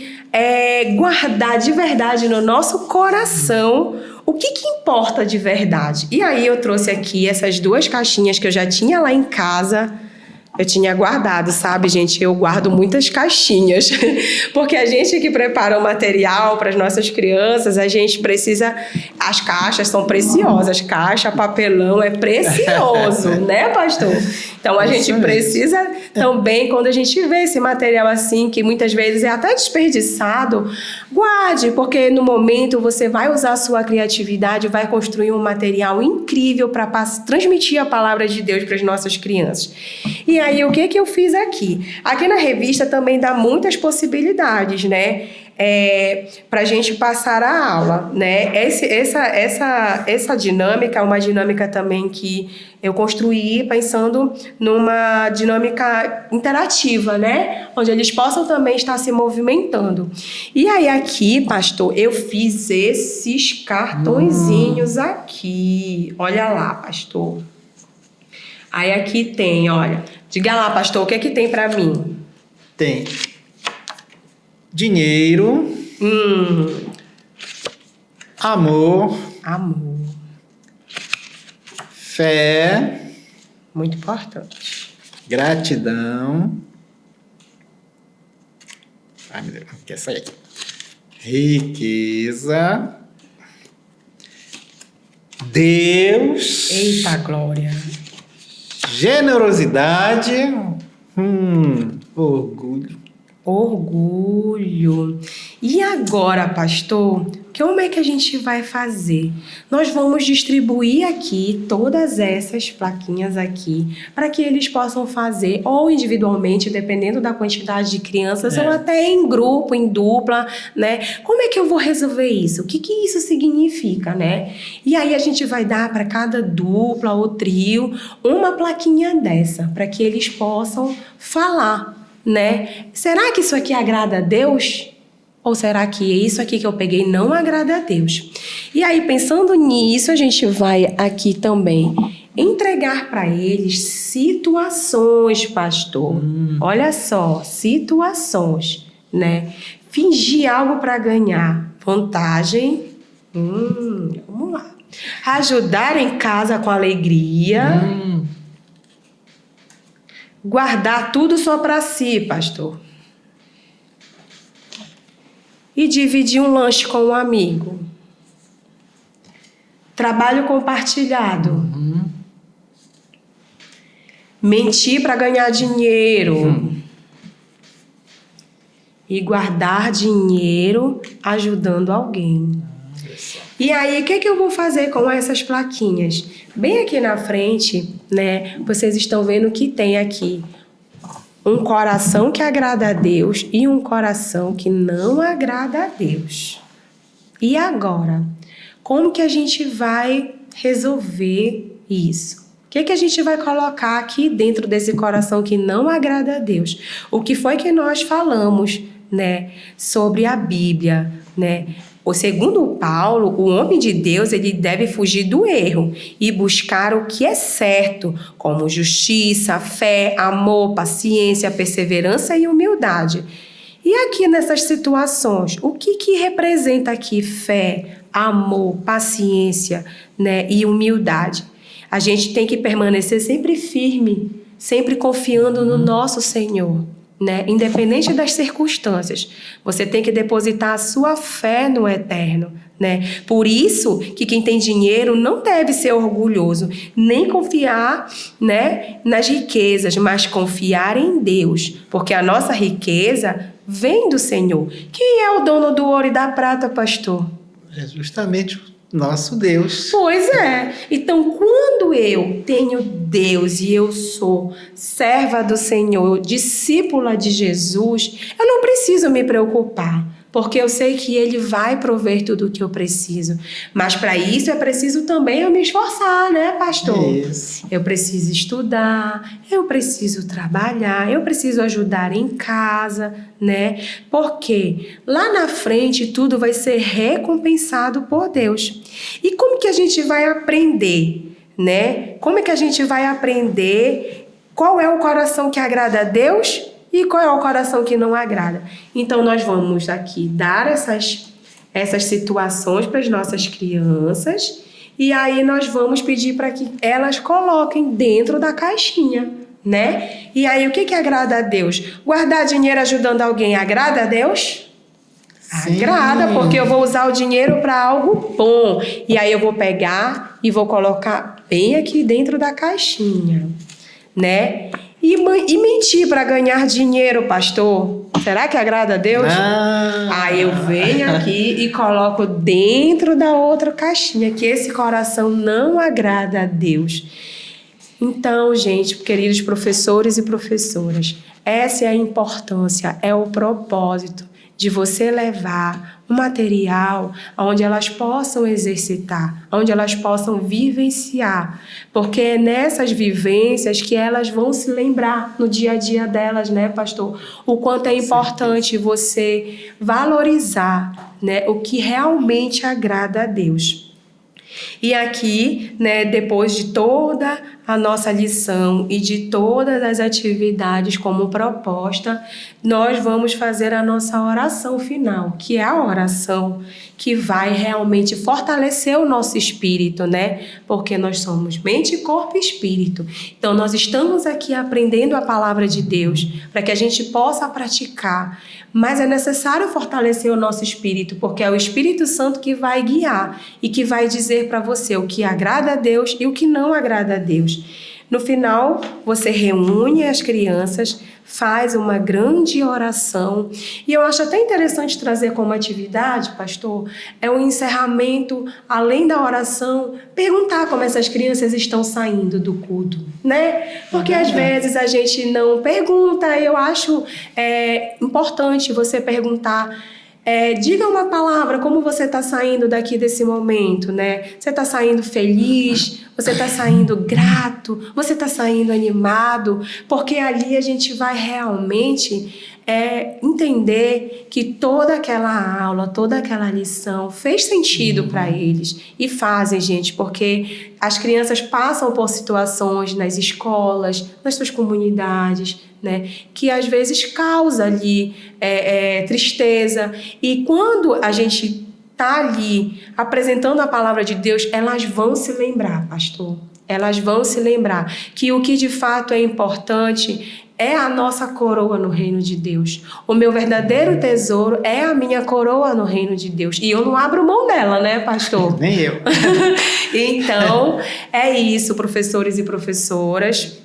A: guardar de verdade no nosso coração o que importa de verdade. E aí eu trouxe aqui essas 2 caixinhas que eu já tinha lá em casa. Eu tinha guardado, sabe, gente? Eu guardo muitas caixinhas. Porque a gente que prepara o material para as nossas crianças, a gente precisa... As caixas são preciosas. Caixa, papelão é precioso, né, pastor? Então, a gente precisa também, quando a gente vê esse material assim, que muitas vezes é até desperdiçado, guarde, porque no momento você vai usar a sua criatividade, vai construir um material incrível para transmitir a palavra de Deus para as nossas crianças. E aí, o que eu fiz aqui? Aqui na revista também dá muitas possibilidades, né? Para a gente passar a aula, né? Essa dinâmica é uma dinâmica também que eu construí pensando numa dinâmica interativa, né? Onde eles possam também estar se movimentando. E aí aqui, pastor, eu fiz esses cartõezinhos aqui. Olha lá, pastor. Aí aqui tem, olha. Diga lá, pastor, o que é que tem para mim?
B: Tem dinheiro, amor, fé,
A: muito importante,
B: gratidão, meu Deus, não quer sair aqui, riqueza, Deus,
A: eita glória,
B: generosidade,
A: orgulho. E agora, pastor, como é que a gente vai fazer? Nós vamos distribuir aqui todas essas plaquinhas aqui para que eles possam fazer ou individualmente, dependendo da quantidade de crianças, ou até em grupo, em dupla, né? Como é que eu vou resolver isso? O que isso significa, né? E aí a gente vai dar para cada dupla ou trio uma plaquinha dessa, para que eles possam falar, né? Será que isso aqui agrada a Deus? Ou será que isso aqui que eu peguei não agrada a Deus? E aí, pensando nisso, a gente vai aqui também entregar para eles situações, pastor. Olha só, situações, né? Fingir algo para ganhar vantagem. Vamos lá. Ajudar em casa com alegria. Guardar tudo só para si, pastor. E dividir um lanche com um amigo. Trabalho compartilhado. Mentir para ganhar dinheiro. E guardar dinheiro ajudando alguém. E aí, o que eu vou fazer com essas plaquinhas? Bem aqui na frente, né? Vocês estão vendo que tem aqui um coração que agrada a Deus e um coração que não agrada a Deus. E agora, como que a gente vai resolver isso? O que a gente vai colocar aqui dentro desse coração que não agrada a Deus? O que foi que nós falamos, né, sobre a Bíblia, né? Segundo Paulo, o homem de Deus ele deve fugir do erro e buscar o que é certo, como justiça, fé, amor, paciência, perseverança e humildade. E aqui nessas situações, o que representa aqui fé, amor, paciência, né, e humildade? A gente tem que permanecer sempre firme, sempre confiando no nosso Senhor. Né? Independente das circunstâncias, você tem que depositar a sua fé no eterno, né? Por isso que quem tem dinheiro não deve ser orgulhoso, nem confiar, né, nas riquezas, mas confiar em Deus, porque a nossa riqueza vem do Senhor. Quem é o dono do ouro e da prata, pastor?
B: É justamente o nosso Deus.
A: Pois é. Então, quando eu tenho Deus e eu sou serva do Senhor, discípula de Jesus, eu não preciso me preocupar, porque eu sei que Ele vai prover tudo o que eu preciso. Mas para isso é preciso também eu me esforçar, né, pastor?
B: Isso.
A: Eu preciso estudar, eu preciso trabalhar, eu preciso ajudar em casa, né? Porque lá na frente tudo vai ser recompensado por Deus. E como que a gente vai aprender, né? Como é que a gente vai aprender qual é o coração que agrada a Deus e qual é o coração que não agrada? Então, nós vamos aqui dar essas situações para as nossas crianças e aí nós vamos pedir para que elas coloquem dentro da caixinha, né? E aí, o que agrada a Deus? Guardar dinheiro ajudando alguém agrada a Deus?
B: Sim.
A: Agrada, porque eu vou usar o dinheiro para algo bom. E aí eu vou pegar e vou colocar bem aqui dentro da caixinha, né? E mentir para ganhar dinheiro, pastor? Será que agrada a Deus? Aí eu venho aqui e coloco dentro da outra caixinha, que esse coração não agrada a Deus. Então, gente, queridos professores e professoras, essa é a importância, é o propósito de você levar um material onde elas possam exercitar, onde elas possam vivenciar, porque é nessas vivências que elas vão se lembrar no dia a dia delas, né, pastor? O quanto é importante você valorizar, né, o que realmente agrada a Deus. E aqui, né, depois de toda a nossa lição e de todas as atividades como proposta, nós vamos fazer a nossa oração final, que é a oração que vai realmente fortalecer o nosso espírito, né? Porque nós somos mente, corpo e espírito. Então, nós estamos aqui aprendendo a palavra de Deus para que a gente possa praticar. Mas é necessário fortalecer o nosso espírito, porque é o Espírito Santo que vai guiar e que vai dizer para você o que agrada a Deus e o que não agrada a Deus. No final, você reúne as crianças, faz uma grande oração. E eu acho até interessante trazer como atividade, pastor, é um encerramento, além da oração, perguntar como essas crianças estão saindo do culto, né? Porque às vezes a gente não pergunta, eu acho importante você perguntar. Diga uma palavra, como você está saindo daqui desse momento, né? Você está saindo feliz? Você está saindo grato? Você está saindo animado? Porque ali a gente vai realmente entender que toda aquela aula, toda aquela lição fez sentido para eles. E fazem, gente, porque as crianças passam por situações nas escolas, nas suas comunidades, né, que às vezes causa ali tristeza. E quando a gente está ali apresentando a palavra de Deus, elas vão se lembrar, pastor. Elas vão se lembrar que o que de fato é importante é a nossa coroa no reino de Deus. O meu verdadeiro tesouro é a minha coroa no reino de Deus. E eu não abro mão dela, né, pastor?
B: Nem eu.
A: Então, é isso, professores e professoras.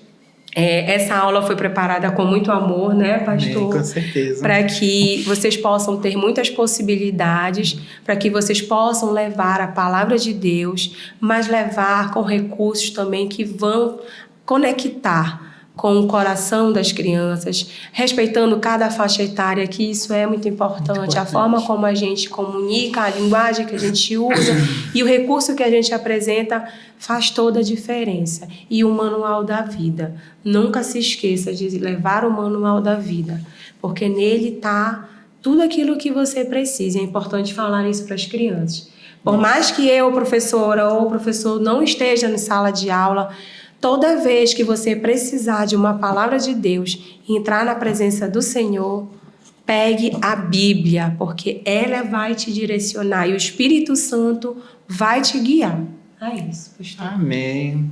A: Essa aula foi preparada com muito amor, né, pastor?
B: Com certeza.
A: Para que vocês possam ter muitas possibilidades, para que vocês possam levar a palavra de Deus, mas levar com recursos também que vão conectar com o coração das crianças, respeitando cada faixa etária, que isso é muito importante. A forma como a gente comunica, a linguagem que a gente usa e o recurso que a gente apresenta faz toda a diferença. E o manual da vida. Nunca se esqueça de levar o manual da vida, porque nele está tudo aquilo que você precisa. É importante falar isso para as crianças. Por mais que eu, professora ou professor, não esteja na sala de aula, toda vez que você precisar de uma palavra de Deus e entrar na presença do Senhor, pegue a Bíblia, porque ela vai te direcionar e o Espírito Santo vai te guiar. É isso, pastor.
B: Amém.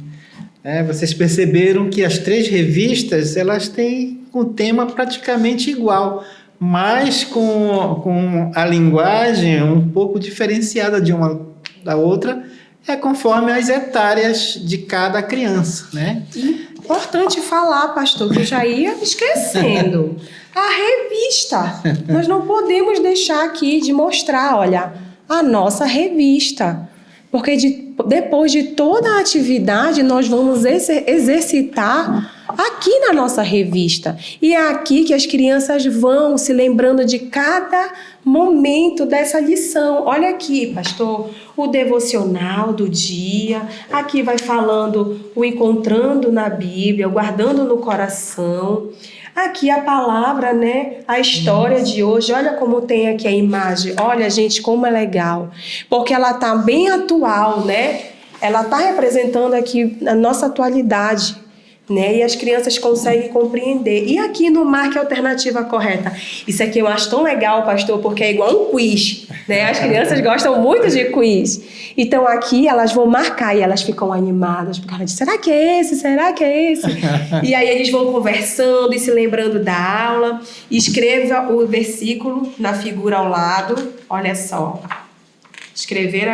B: Vocês perceberam que as 3 revistas, elas têm um tema praticamente igual, mas com a linguagem um pouco diferenciada de uma da outra, conforme as etárias de cada criança, né?
A: Importante falar, pastor, que eu já ia esquecendo. A revista. Nós não podemos deixar aqui de mostrar, olha, a nossa revista. Porque depois de toda a atividade, nós vamos exercitar aqui na nossa revista. E é aqui que as crianças vão se lembrando de cada momento dessa lição. Olha aqui, pastor, o devocional do dia. Aqui vai falando o encontrando na Bíblia, o guardando no coração. Aqui a palavra, né? A história de hoje. Olha como tem aqui a imagem. Olha, gente, como é legal. Porque ela tá bem atual, né? Ela tá representando aqui a nossa atualidade, né? E as crianças conseguem compreender. E aqui no Marque a Alternativa Correta. Isso aqui eu acho tão legal, pastor, porque é igual um quiz, né? As crianças gostam muito de quiz. Então aqui elas vão marcar e elas ficam animadas, porque elas dizem, será que é esse? Será que é esse? E aí eles vão conversando e se lembrando da aula. Escreva o versículo na figura ao lado. Olha só. Escrever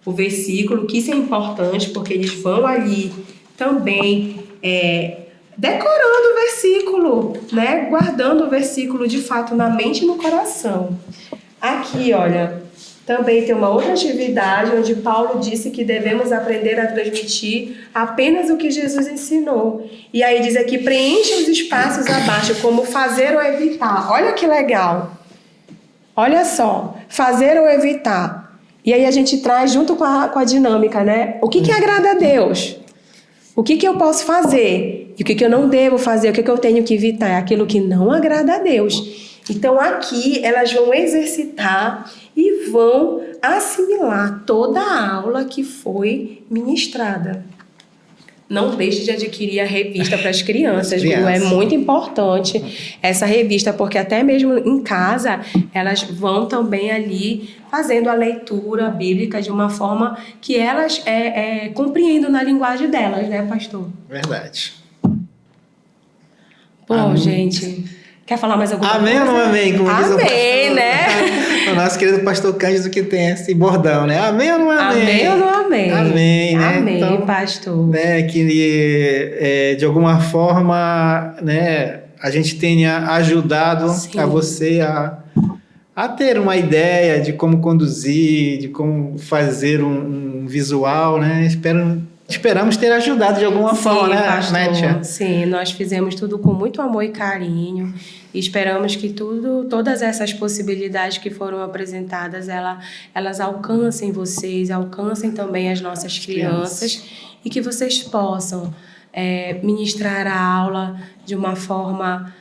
A: o versículo, que isso é importante, porque eles vão ali também decorando o versículo, né? Guardando o versículo de fato na mente e no coração. Aqui, olha, também tem uma outra atividade onde Paulo disse que devemos aprender a transmitir apenas o que Jesus ensinou. E aí diz aqui, preencha os espaços abaixo, como fazer ou evitar. Olha que legal. Olha só, fazer ou evitar. E aí a gente traz junto com a dinâmica, né? O que agrada a Deus? O que eu posso fazer? E o que eu não devo fazer? O que eu tenho que evitar? É aquilo que não agrada a Deus. Então aqui elas vão exercitar e vão assimilar toda a aula que foi ministrada. Não deixe de adquirir a revista para as crianças, viu? É muito importante essa revista, porque até mesmo em casa elas vão também ali fazendo a leitura bíblica de uma forma que elas compreendam na linguagem delas, né, pastor?
B: Verdade.
A: Pô, amém. Gente... Quer falar mais alguma
B: coisa? Amém ou não amém? Como diz o
A: pastor, né?
B: O nosso querido pastor Cândido que tem esse bordão, né? Amém ou não amém?
A: Amém ou não amém?
B: Amém, né?
A: Amém,
B: então,
A: pastor.
B: Né, que de alguma forma, né, a gente tenha ajudado a você a ter uma ideia de como conduzir, de como fazer um visual, né? Esperamos ter ajudado de alguma forma, né,
A: pastor? Sim, nós fizemos tudo com muito amor e carinho. E esperamos que todas essas possibilidades que foram apresentadas, elas alcancem vocês, alcancem também as nossas crianças e que vocês possam ministrar a aula de uma forma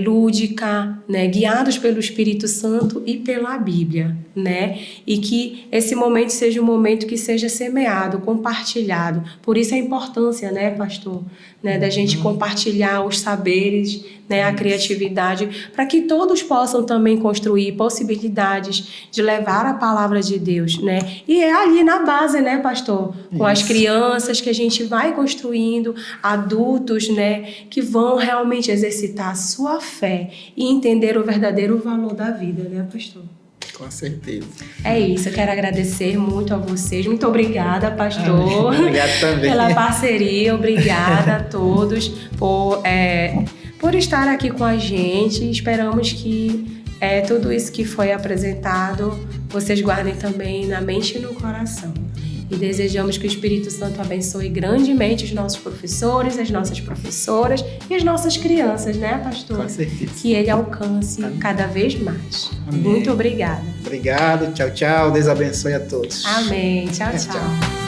A: lúdica, né, guiados pelo Espírito Santo e pela Bíblia, né, e que esse momento seja um momento que seja semeado, compartilhado. Por isso a importância, né, pastor, né, da gente compartilhar os saberes, né, a criatividade, para que todos possam também construir possibilidades de levar a palavra de Deus, né, e é ali na base, né, pastor, com as crianças que a gente vai construindo, adultos, né, que vão realmente exercitar a sua fé e entender o verdadeiro valor da vida, né, pastor?
B: Com certeza.
A: É isso, eu quero agradecer muito a vocês. Muito obrigada, pastor.
B: Obrigado também.
A: Pela parceria, obrigada a todos por estar aqui com a gente. Esperamos que tudo isso que foi apresentado, vocês guardem também na mente e no coração. E desejamos que o Espírito Santo abençoe grandemente os nossos professores, as nossas professoras e as nossas crianças, né, pastor?
B: Com certeza.
A: Que ele alcance cada vez mais. Amém. Muito obrigada.
B: Obrigado, tchau, tchau. Deus abençoe a todos.
A: Amém. Tchau, tchau.